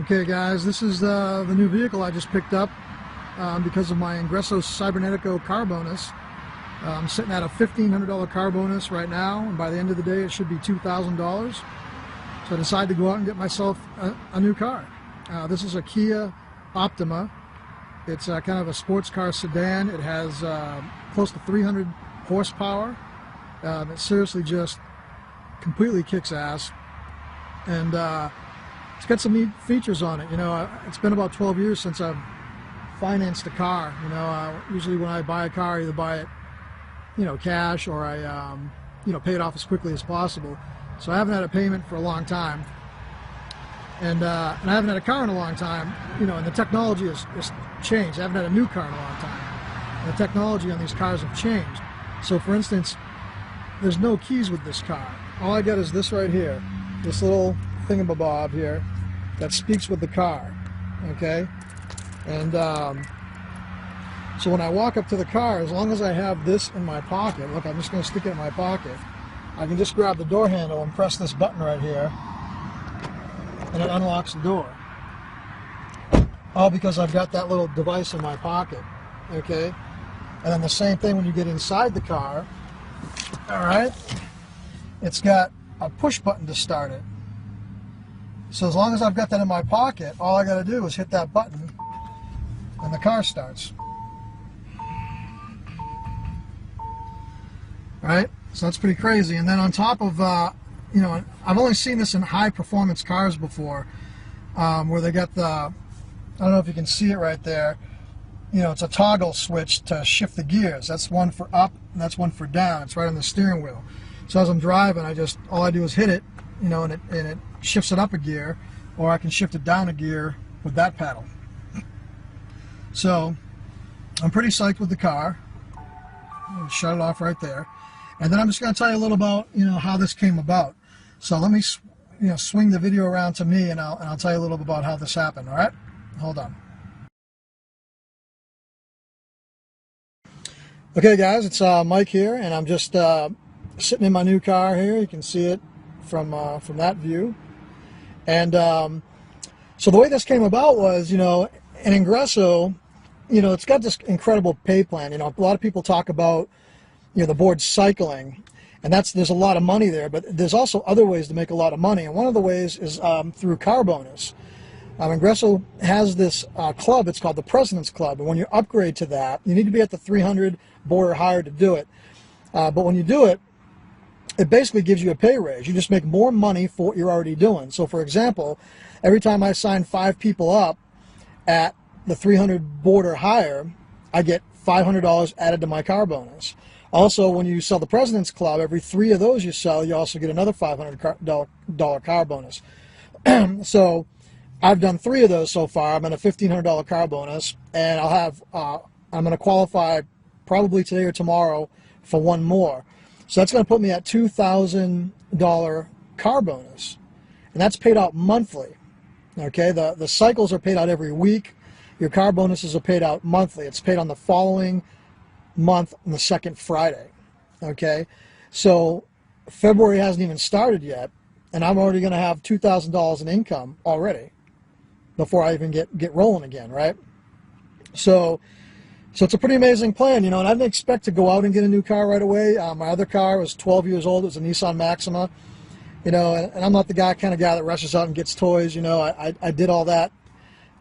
Okay guys, this is the new vehicle I just picked up because of my Ingresso Cybernetico car bonus. I'm sitting at a $1,500 car bonus right now, and by the end of the day it should be $2,000. So I decided to go out and get myself a new car. This is a Kia Optima. It's kind of a sports car sedan. It has close to 300 horsepower. It seriously just completely kicks ass. And it's got some neat features on it. You know, it's been about 12 years since I've financed a car. You know, usually when I buy a car, I either buy it, you know, cash, or I, you know, pay it off as quickly as possible. So I haven't had a payment for a long time, and I haven't had a car in a long time. You know, and the technology has changed. I haven't had a new car in a long time. And the technology on these cars have changed. So, for instance, there's no keys with this car. All I got is this right here, this little thingamabob here that speaks with the car. Okay, and so when I walk up to the car, as long as I have this in my pocket, look, I'm just going to stick it in my pocket, I can just grab the door handle and press this button right here, and it unlocks the door. All because I've got that little device in my pocket. Okay, and then the same thing when you get inside the car. All right, it's got a push button to start it. So as long as I've got that in my pocket, all I got to do is hit that button and the car starts. Right? So that's pretty crazy. And then on top of, you know, I've only seen this in high performance cars before, where they got the, I don't know if you can see it right there, you know, it's a toggle switch to shift the gears. That's one for up and that's one for down. It's right on the steering wheel. So as I'm driving, all I do is hit it, you know, and it shifts it up a gear, or I can shift it down a gear with that pedal. So I'm pretty psyched with the car. Shut it off right there, and then I'm just going to tell you a little about, you know, how this came about. So let me, you know, swing the video around to me, and I'll tell you a little bit about how this happened. All right, hold on. Okay, guys, it's Mike here, and I'm just sitting in my new car here. You can see it from that view. And so the way this came about was, you know, in Ingresso, you know, it's got this incredible pay plan. You know, a lot of people talk about, you know, the board cycling, and there's a lot of money there, but there's also other ways to make a lot of money, and one of the ways is through car bonus. Ingresso has this club. It's called the President's Club, and when you upgrade to that, you need to be at the 300 board or higher to do it. But when you do it, it basically gives you a pay raise. You just make more money for what you're already doing. So, for example, every time I sign 5 people up at the 300 board or higher, I get $500 added to my car bonus. Also, when you sell the President's Club, every 3 of those you sell, you also get another $500 car bonus. So I've done 3 of those so far. I'm at a $1,500 car bonus, and I'm going to qualify probably today or tomorrow for 1 more. So that's going to put me at $2,000 car bonus, and that's paid out monthly. Okay, the cycles are paid out every week. Your car bonuses are paid out monthly. It's paid on the following month on the second Friday. Okay, so February hasn't even started yet, and I'm already going to have $2,000 in income already before I even get rolling again, right? So it's a pretty amazing plan, you know, and I didn't expect to go out and get a new car right away. My other car was 12 years old. It was a Nissan Maxima, you know, and I'm not the kind of guy that rushes out and gets toys. You know, I did all that,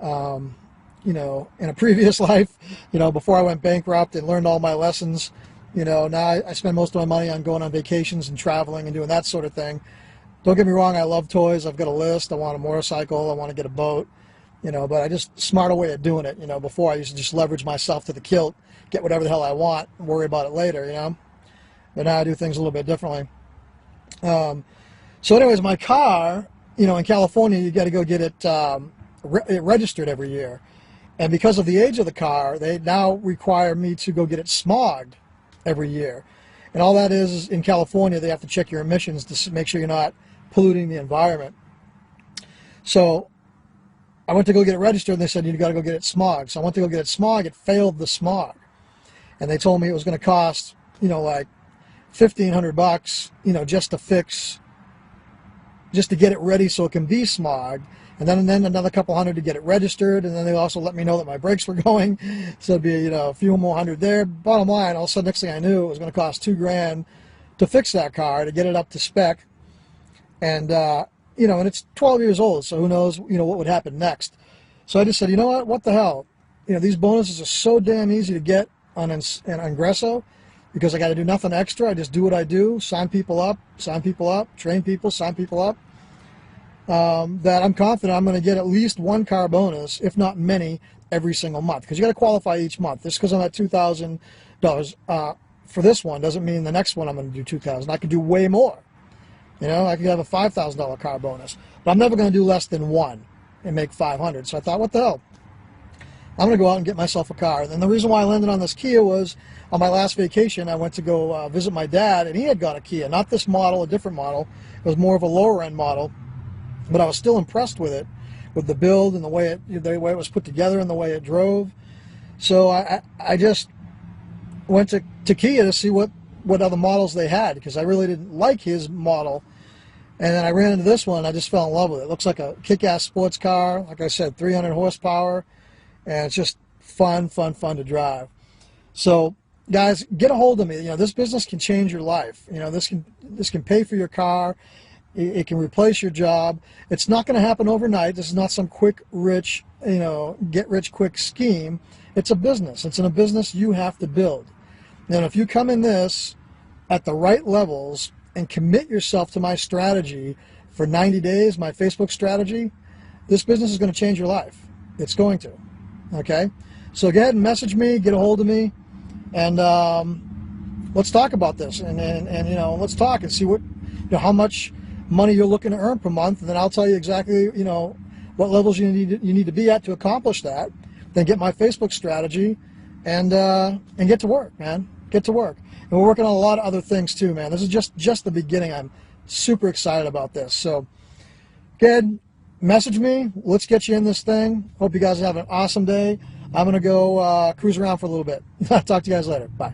you know, in a previous life, you know, before I went bankrupt and learned all my lessons. You know, now I spend most of my money on going on vacations and traveling and doing that sort of thing. Don't get me wrong, I love toys. I've got a list. I want a motorcycle. I want to get a boat. You know, but I just smarter way of doing it. You know, before I used to just leverage myself to the kilt, get whatever the hell I want, and worry about it later. You know, but now I do things a little bit differently. So, anyways, my car, you know, in California, you got to go get it registered every year, and because of the age of the car, they now require me to go get it smogged every year, and all that is in California, they have to check your emissions to make sure you're not polluting the environment. So I went to go get it registered, and they said, you got to go get it smogged. So I went to go get it smogged. It failed the smog. And they told me it was going to cost, you know, like $1,500, you know, just to get it ready so it can be smogged. and then another couple hundred to get it registered, and then they also let me know that my brakes were going, so it'd be a few more hundred there. Bottom line, all of a sudden, next thing I knew, it was going to cost $2,000 to fix that car, to get it up to spec, and and it's 12 years old, so who knows what would happen next. So I just said, you know what the hell, these bonuses are so damn easy to get on Ingresso, because I got to do nothing extra. I just do what I do, sign people up, train people, sign people up. That I'm confident I'm going to get at least one car bonus, if not many, every single month. Because you got to qualify each month. Just because I'm at $2,000 for this one doesn't mean the next one I'm going to do $2,000. I could do way more. I could have a $5,000 car bonus, but I'm never going to do less than one and make $500. So I thought, what the hell? I'm going to go out and get myself a car. And the reason why I landed on this Kia was on my last vacation, I went to go visit my dad, and he had got a Kia. Not this model, a different model. It was more of a lower-end model, but I was still impressed with it, with the build and the way it was put together and the way it drove. So I just went to Kia to see what other models they had, because I really didn't like his model. And then I ran into this one, and I just fell in love with it. It looks like a kick-ass sports car. Like I said, 300 horsepower. And it's just fun to drive. So, guys, get a hold of me. This business can change your life. This can pay for your car. It can replace your job. It's not going to happen overnight. This is not some quick, rich, get-rich-quick scheme. It's a business. It's in a business you have to build. And if you come in this at the right levels and commit yourself to my strategy for 90 days, my Facebook strategy, this business is going to change your life. It's going to. Okay, so go ahead and message me, get a hold of me, and let's talk about this, and let's talk and see what how much money you're looking to earn per month, and then I'll tell you exactly what levels you need to be at to accomplish that. Then get my Facebook strategy, and get to work, man. Get to work. And we're working on a lot of other things too, man. This is just the beginning. I'm super excited about this. So, good. Message me. Let's get you in this thing. Hope you guys have an awesome day. I'm going to go cruise around for a little bit. Talk to you guys later. Bye.